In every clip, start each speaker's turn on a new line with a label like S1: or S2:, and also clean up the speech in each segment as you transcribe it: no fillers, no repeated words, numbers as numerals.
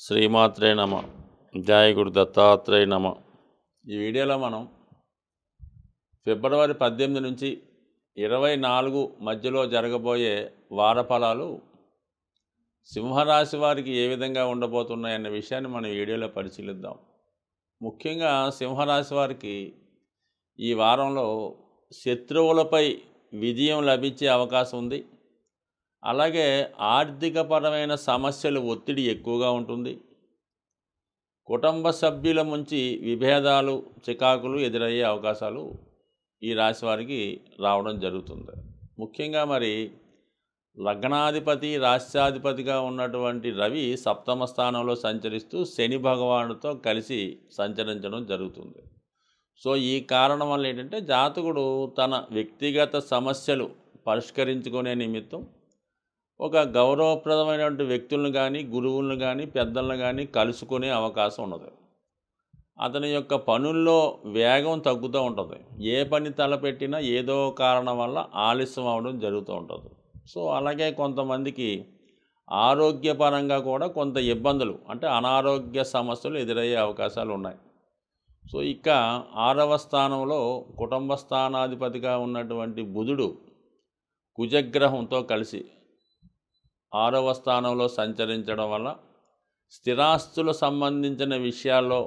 S1: శ్రీమాత్రే నమ. జయ గురు దత్తాత్రేయ నమ. ఈ వీడియోలో మనం ఫిబ్రవరి 18 నుంచి 24 మధ్యలో జరగబోయే వారఫలాలు సింహరాశి వారికి ఏ విధంగా ఉండబోతున్నాయన్న విషయాన్ని మనం వీడియోలో పరిశీలిద్దాం. ముఖ్యంగా సింహరాశి వారికి ఈ వారంలో శత్రువులపై విజయం లభించే అవకాశం ఉంది. అలాగే ఆర్థికపరమైన సమస్యలు ఒత్తిడి ఎక్కువగా ఉంటుంది. కుటుంబ సభ్యుల నుంచి విభేదాలు చికాకులు ఎదురయ్యే అవకాశాలు ఈ రాశి వారికి రావడం జరుగుతుంది. ముఖ్యంగా మరి లగ్నాధిపతి రాష్ట్రాధిపతిగా ఉన్నటువంటి రవి సప్తమ స్థానంలో సంచరిస్తూ శని భగవానుడితో కలిసి సంచరించడం జరుగుతుంది. సో ఈ కారణం వల్ల ఏంటంటే జాతకుడు తన వ్యక్తిగత సమస్యలు పరిష్కరించుకునే నిమిత్తం ఒక గౌరవప్రదమైనటువంటి వ్యక్తులను కానీ గురువులను కానీ పెద్దలను కానీ కలుసుకునే అవకాశం ఉన్నది. అతని యొక్క పనుల్లో వేగం తగ్గుతూ ఉంటుంది. ఏ పని తలపెట్టినా ఏదో కారణం వల్ల ఆలస్యం అవడం జరుగుతూ ఉంటుంది. సో అలాగే కొంతమందికి ఆరోగ్యపరంగా కూడా కొంత ఇబ్బందులు అంటే అనారోగ్య సమస్యలు ఎదురయ్యే అవకాశాలు ఉన్నాయి. సో ఇక 6వ స్థానంలో కుటుంబ స్థానాధిపతిగా ఉన్నటువంటి బుధుడు కుజగ్రహంతో కలిసి 6వ స్థానంలో సంచరించడం వల్ల స్థిరాస్తులు సంబంధించిన విషయాల్లో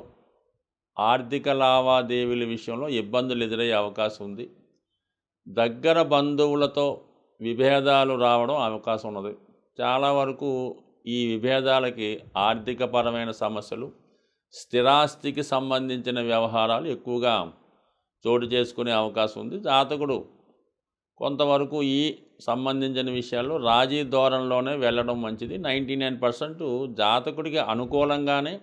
S1: ఆర్థిక లావాదేవీల విషయంలో ఇబ్బందులు ఎదురయ్యే అవకాశం ఉంది. దగ్గర బంధువులతో విభేదాలు రావడం అవకాశం ఉన్నది. చాలా వరకు ఈ విభేదాలకి ఆర్థికపరమైన సమస్యలు స్థిరాస్తికి సంబంధించిన వ్యవహారాలు ఎక్కువగా చోటు చేసుకునే అవకాశం ఉంది. జాతకుడు కొంతవరకు ఈ సంబంధించిన విషయాల్లో రాజీ ధోరణిలోనే వెళ్ళడం మంచిది. 99% జాతకుడికి అనుకూలంగానే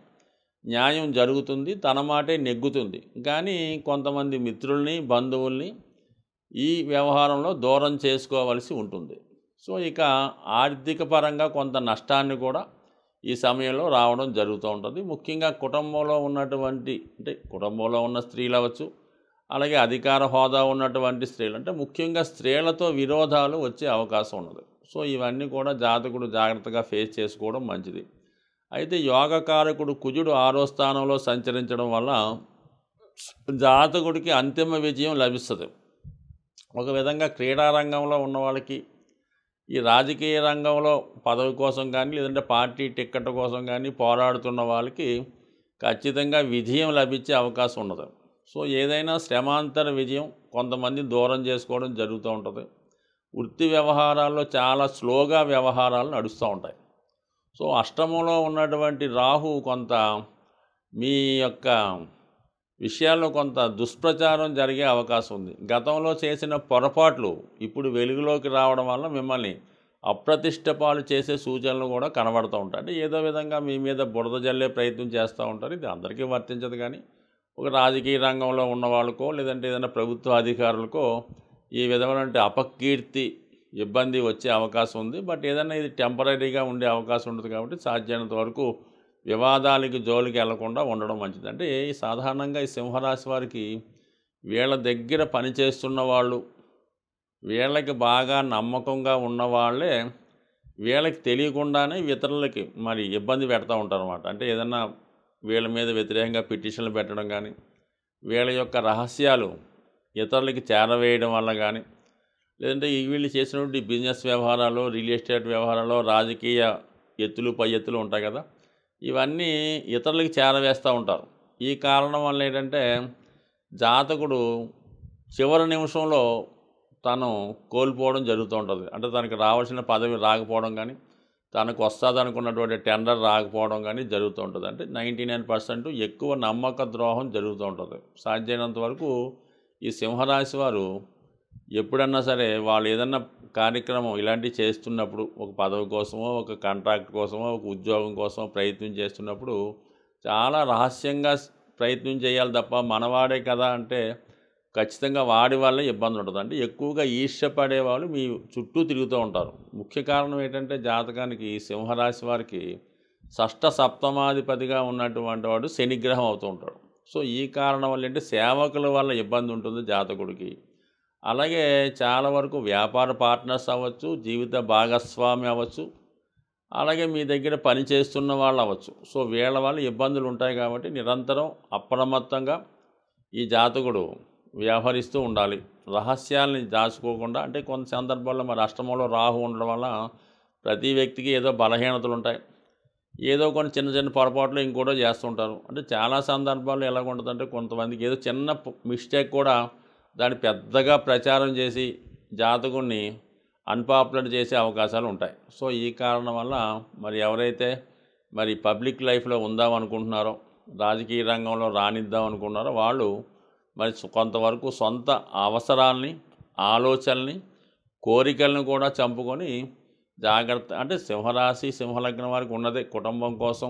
S1: న్యాయం జరుగుతుంది, తన మాటే నెగ్గుతుంది. కానీ కొంతమంది మిత్రుల్ని బంధువుల్ని ఈ వ్యవహారంలో దూరం చేసుకోవలసి ఉంటుంది. సో ఇక ఆర్థిక పరంగా కొంత నష్టాన్ని కూడా ఈ సమయంలో రావడం జరుగుతూ ఉంటుంది. ముఖ్యంగా కుటుంబంలో ఉన్నటువంటి అంటే కుటుంబంలో ఉన్న స్త్రీలు అవ్వచ్చు, అలాగే అధికార హోదా ఉన్నటువంటి స్త్రీలు అంటే ముఖ్యంగా స్త్రీలతో విరోధాలు వచ్చే అవకాశం ఉన్నది. సో ఇవన్నీ కూడా జాతకుడు జాగ్రత్తగా ఫేస్ చేసుకోవడం మంచిది. అయితే యోగకారకుడు కుజుడు 6వ స్థానంలో సంచరించడం వల్ల జాతకుడికి అంతిమ విజయం లభిస్తుంది. ఒక విధంగా క్రీడా రంగంలో ఉన్న వాళ్ళకి ఈ రాజకీయ రంగంలో పదవి కోసం కానీ లేదంటే పార్టీ టిక్కెట్ కోసం కానీ పోరాడుతున్న వాళ్ళకి ఖచ్చితంగా విజయం లభించే అవకాశం ఉన్నది. సో ఏదైనా శ్రమాంతర విజయం కొంతమంది దూరం చేసుకోవడం జరుగుతూ ఉంటుంది. వృత్తి వ్యవహారాల్లో చాలా స్లోగా వ్యవహారాలు నడుస్తూ ఉంటాయి. సో అష్టమంలో ఉన్నటువంటి రాహు కొంత మీ యొక్క విషయాల్లో కొంత దుష్ప్రచారం జరిగే అవకాశం ఉంది. గతంలో చేసిన పొరపాట్లు ఇప్పుడు వెలుగులోకి రావడం వల్ల మిమ్మల్ని అప్రతిష్ట పాలు చేసే సూచనలు కూడా కనబడుతూ ఉంటాయి. అంటే ఏదో విధంగా మీ మీద బురద జల్లే ప్రయత్నం చేస్తూ ఉంటారు. ఇది అందరికీ వర్తించదు, కానీ ఒక రాజకీయ రంగంలో ఉన్న వాళ్ళకో లేదంటే ఏదైనా ప్రభుత్వ అధికారులకో ఈ విధమైన అపకీర్తి ఇబ్బంది వచ్చే అవకాశం ఉంది. బట్ ఏదైనా ఇది టెంపరీగా ఉండే అవకాశం ఉంటుంది. కాబట్టి సాధ్యమైనంత వరకు వివాదాలకి జోలికి వెళ్లకుండా ఉండడం మంచిది. అంటే సాధారణంగా ఈ సింహరాశి వారికి వీళ్ళ దగ్గర పనిచేస్తున్న వాళ్ళు వీళ్ళకి బాగా నమ్మకంగా ఉన్నవాళ్ళే వీళ్ళకి తెలియకుండానే ఇతరులకి మరి ఇబ్బంది పెడతా ఉంటారు అన్నమాట. అంటే ఏదన్నా వీళ్ళ మీద వ్యతిరేకంగా పిటిషన్లు పెట్టడం కానీ వీళ్ళ యొక్క రహస్యాలు ఇతరులకి చేరవేయడం వల్ల కానీ లేదంటే వీళ్ళు చేసినటువంటి బిజినెస్ వ్యవహారాలు రియల్ ఎస్టేట్ వ్యవహారాలు రాజకీయ ఎత్తులు పై ఎత్తులు ఉంటాయి కదా, ఇవన్నీ ఇతరులకి చేరవేస్తూ ఉంటారు. ఈ కారణం వల్ల ఏంటంటే జాతకుడు చివరి నిమిషంలో తను కోల్పోవడం జరుగుతూ ఉంటుంది. అంటే తనకు రావాల్సిన పదవి రాకపోవడం కానీ తనకు వస్తుందనుకున్నటువంటి టెండర్ రాకపోవడం కానీ జరుగుతూ ఉంటుంది. అంటే 99% ఎక్కువ నమ్మక ద్రోహం జరుగుతూ ఉంటుంది. సాధ్యమైనంత వరకు ఈ సింహరాశి వారు ఎప్పుడన్నా సరే వాళ్ళు ఏదన్నా కార్యక్రమం ఇలాంటివి చేస్తున్నప్పుడు ఒక పదవి కోసమో ఒక కాంట్రాక్ట్ కోసమో ఒక ఉద్యోగం కోసమో ప్రయత్నం చేస్తున్నప్పుడు చాలా రహస్యంగా ప్రయత్నం చేయాలి తప్ప మనవాడే కదా అంటే ఖచ్చితంగా వాడి వల్ల ఇబ్బంది ఉంటుంది. అంటే ఎక్కువగా ఈర్ష్యపడే వాళ్ళు మీ చుట్టూ తిరుగుతూ ఉంటారు. ముఖ్య కారణం ఏంటంటే జాతకానికి సింహరాశి వారికి షష్ఠ సప్తమాధిపతిగా ఉన్నటువంటి వాడు శనిగ్రహం అవుతూ ఉంటాడు. సో ఈ కారణం వల్ల ఏంటంటే సేవకుల వల్ల ఇబ్బంది ఉంటుంది జాతకుడికి. అలాగే చాలా వరకు వ్యాపార పార్ట్నర్స్ అవ్వచ్చు, జీవిత భాగస్వామి అవ్వచ్చు, అలాగే మీ దగ్గర పని చేస్తున్న వాళ్ళు అవ్వచ్చు. సో వీళ్ళ వల్ల ఇబ్బందులు ఉంటాయి కాబట్టి నిరంతరం అప్రమత్తంగా ఈ జాతకుడు వ్యవహరిస్తూ ఉండాలి. రహస్యాల్ని దాచుకోకుండా, అంటే కొంత సందర్భాల్లో మరి అష్టమంలో రాహు ఉండడం వల్ల ప్రతి వ్యక్తికి ఏదో బలహీనతలు ఉంటాయి. ఏదో కొన్ని చిన్న చిన్న పొరపాట్లు ఇంకోటో చేస్తుంటారు. అంటే చాలా సందర్భాల్లో ఎలాగుంటుందంటే కొంతమందికి ఏదో చిన్న మిస్టేక్ కూడా దాన్ని పెద్దగా ప్రచారం చేసి జాతకుడిని అన్పాపులర్ చేసే అవకాశాలు ఉంటాయి. సో ఈ కారణం వల్ల మరి ఎవరైతే మరి పబ్లిక్ లైఫ్లో ఉందాం అనుకుంటున్నారో, రాజకీయ రంగంలో రాణిద్దాం అనుకుంటున్నారో వాళ్ళు మరి కొంతవరకు సొంత అవసరాల్ని, ఆలోచనల్ని, కోరికలను కూడా చంపుకొని జాగ్రత్త. అంటే సింహరాశి సింహలగ్నం వారికి ఉన్నదే కుటుంబం కోసం,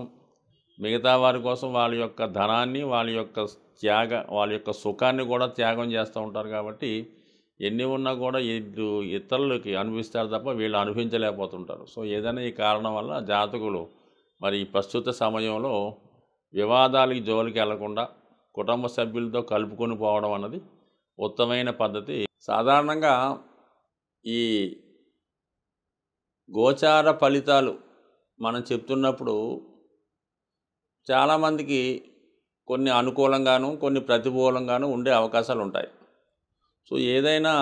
S1: మిగతా వారి కోసం వాళ్ళ యొక్క ధనాన్ని, వాళ్ళ యొక్క సుఖాన్ని కూడా త్యాగం చేస్తూ ఉంటారు. కాబట్టి ఎన్ని ఉన్నా కూడా ఇతరులకి అనుభవిస్తారు తప్ప వీళ్ళు అనుభవించలేకపోతుంటారు. సో ఏదైనా ఈ కారణం వల్ల జాతకులు మరి ఈ ప్రస్తుత సమయంలో వివాదాలకి జోలికి వెళ్లకుండా కుటుంబ సభ్యులతో కలుపుకొని పోవడం అన్నది ఉత్తమమైన పద్ధతి. సాధారణంగా ఈ గోచార ఫలితాలు మనం చెప్తున్నప్పుడు చాలామందికి కొన్ని అనుకూలంగాను, కొన్ని ప్రతికూలంగాను ఉండే అవకాశాలు ఉంటాయి. సో ఏదైనా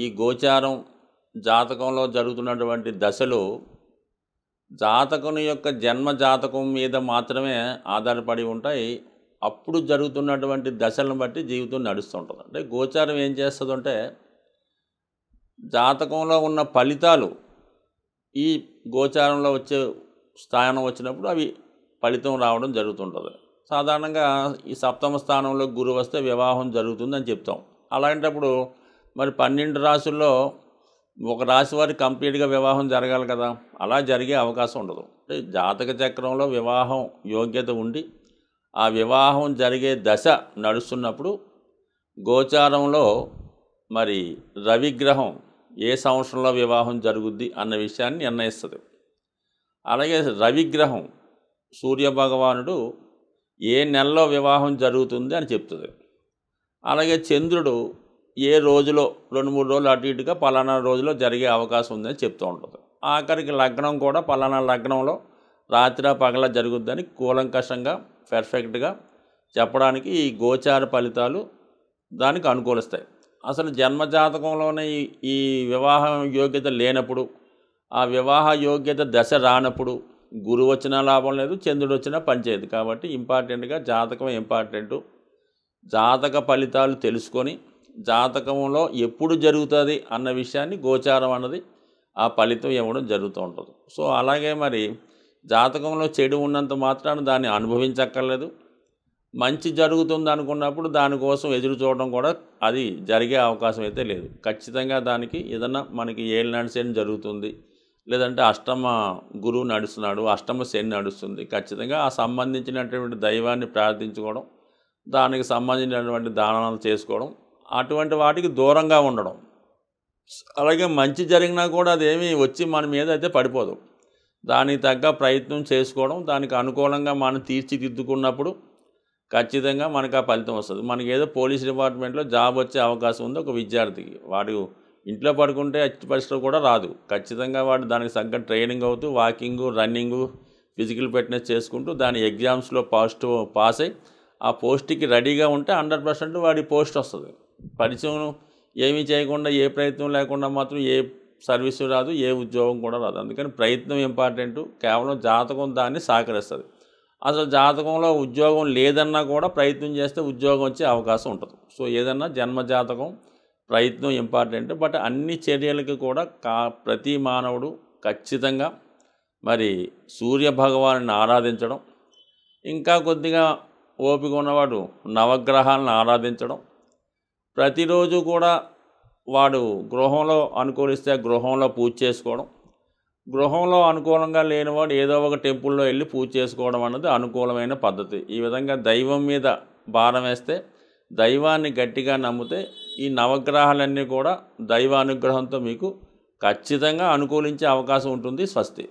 S1: ఈ గోచారం జాతకంలో జరుగుతున్నటువంటి దశలు జాతకుని యొక్క జన్మ జాతకం మీద మాత్రమే ఆధారపడి ఉంటాయి. అప్పుడు జరుగుతున్నటువంటి దశలను బట్టి జీవితం నడుస్తుంటుంది. అంటే గోచారం ఏం చేస్తుందంటే జాతకంలో ఉన్న ఫలితాలు ఈ గోచారంలో వచ్చే స్థానం వచ్చినప్పుడు అవి ఫలితం రావడం జరుగుతుంటుంది. సాధారణంగా ఈ సప్తమ స్థానంలో గురువు వస్తే వివాహం జరుగుతుందని చెప్తాం. అలాంటప్పుడు మరి 12 రాశుల్లో ఒక రాశి వారికి కంప్లీట్గా వివాహం జరగాలి కదా, అలా జరిగే అవకాశం ఉండదు. అంటే జాతక చక్రంలో వివాహం యోగ్యత ఉండి ఆ వివాహం జరిగే దశ నడుస్తున్నప్పుడు గోచారంలో మరి రవిగ్రహం ఏ సంవత్సరంలో వివాహం జరుగుద్ది అన్న విషయాన్ని నిర్ణయిస్తుంది. అలాగే రవిగ్రహం సూర్యభగవానుడు ఏ నెలలో వివాహం జరుగుతుంది అని చెప్తుంది. అలాగే చంద్రుడు ఏ రోజులో 2-3 రోజులు అటు ఇటుగా పలానా రోజులో జరిగే అవకాశం ఉందని చెప్తూ ఉంటుంది. ఆఖరికి లగ్నం కూడా పలానా లగ్నంలో రాత్రి పగల జరుగుద్దని కూలంకషంగా పర్ఫెక్ట్గా చెప్పడానికి ఈ గోచార ఫలితాలు దానికి అనుకూలిస్తాయి. అసలు జన్మజాతకంలోనే ఈ వివాహ యోగ్యత లేనప్పుడు, ఆ వివాహ యోగ్యత దశ రానప్పుడు గురువు వచ్చినా లాభం లేదు, చంద్రుడు వచ్చినా పనిచేయదు. కాబట్టి ఇంపార్టెంట్గా జాతకం ఇంపార్టెంటు. జాతక ఫలితాలు తెలుసుకొని జాతకంలో ఎప్పుడు జరుగుతుంది అన్న విషయాన్ని గోచారం అన్నది ఆ ఫలితం ఇవ్వడం జరుగుతూ ఉంటుంది. సో అలాగే మరి జాతకంలో చెడు ఉన్నంత మాత్రాన దాన్ని అనుభవించక్కర్లేదు. మంచి జరుగుతుంది అనుకున్నప్పుడు దానికోసం ఎదురు చూడడం కూడా అది జరిగే అవకాశం అయితే లేదు. ఖచ్చితంగా దానికి ఏదన్నా మనకి ఏలినాడు శని జరుగుతుంది, లేదంటే అష్టమ గురువు నడుస్తున్నాడు, అష్టమ శని నడుస్తుంది, ఖచ్చితంగా ఆ సంబంధించినటువంటి దైవాన్ని ప్రార్థించుకోవడం, దానికి సంబంధించినటువంటి దానాలు చేసుకోవడం, అటువంటి వాటికి దూరంగా ఉండడం. అలాగే మంచి జరిగినా కూడా అదేమీ వచ్చి మన మీద అయితే పడిపోదు. దానికి తగ్గ ప్రయత్నం చేసుకోవడం, దానికి అనుకూలంగా మనం తీర్చిదిద్దుకున్నప్పుడు ఖచ్చితంగా మనకు ఆ ఫలితం వస్తుంది. మనకి ఏదో పోలీస్ డిపార్ట్మెంట్లో జాబ్ వచ్చే అవకాశం ఉంది ఒక విద్యార్థికి. వాడు ఇంట్లో పడుకుంటే ఎట్టి పరిస్థితుల్లో కూడా రాదు. ఖచ్చితంగా వాడు దానికి తగ్గ ట్రైనింగ్ అవుతూ వాకింగు, రన్నింగు, ఫిజికల్ ఫిట్నెస్ చేసుకుంటూ దాని ఎగ్జామ్స్లో పాస్ అయ్యి ఆ పోస్ట్కి రెడీగా ఉంటే 100% వాడి పోస్ట్ వస్తుంది. పరిచయం ఏమీ చేయకుండా, ఏ ప్రయత్నం లేకుండా మాత్రం ఏ సర్వీసు రాదు, ఏ ఉద్యోగం కూడా రాదు. అందుకని ప్రయత్నం ఇంపార్టెంటు. కేవలం జాతకం దాన్ని సహకరిస్తుంది. అసలు జాతకంలో ఉద్యోగం లేదన్నా కూడా ప్రయత్నం చేస్తే ఉద్యోగం వచ్చే అవకాశం ఉంటుంది. సో ఏదన్నా జన్మజాతకం ప్రయత్నం ఇంపార్టెంట్. బట్ అన్ని చర్యలకి కూడా ప్రతి మానవుడు ఖచ్చితంగా మరి సూర్యభగవాన్ని ఆరాధించడం, ఇంకా కొద్దిగా ఓపిక ఉన్నవాడు నవగ్రహాలను ఆరాధించడం, ప్రతిరోజు కూడా వాడు గృహంలో అనుకూలిస్తే గృహంలో పూజ చేసుకోవడం, గృహంలో అనుకూలంగా లేనివాడు ఏదో ఒక టెంపుల్లో వెళ్ళి పూజ చేసుకోవడం అన్నది అనుకూలమైన పద్ధతి. ఈ విధంగా దైవం మీద భారం వేస్తే, దైవాన్ని గట్టిగా నమ్మితే ఈ నవగ్రహాలన్నీ కూడా దైవానుగ్రహంతో మీకు ఖచ్చితంగా అనుకూలించే అవకాశం ఉంటుంది. స్వస్తి.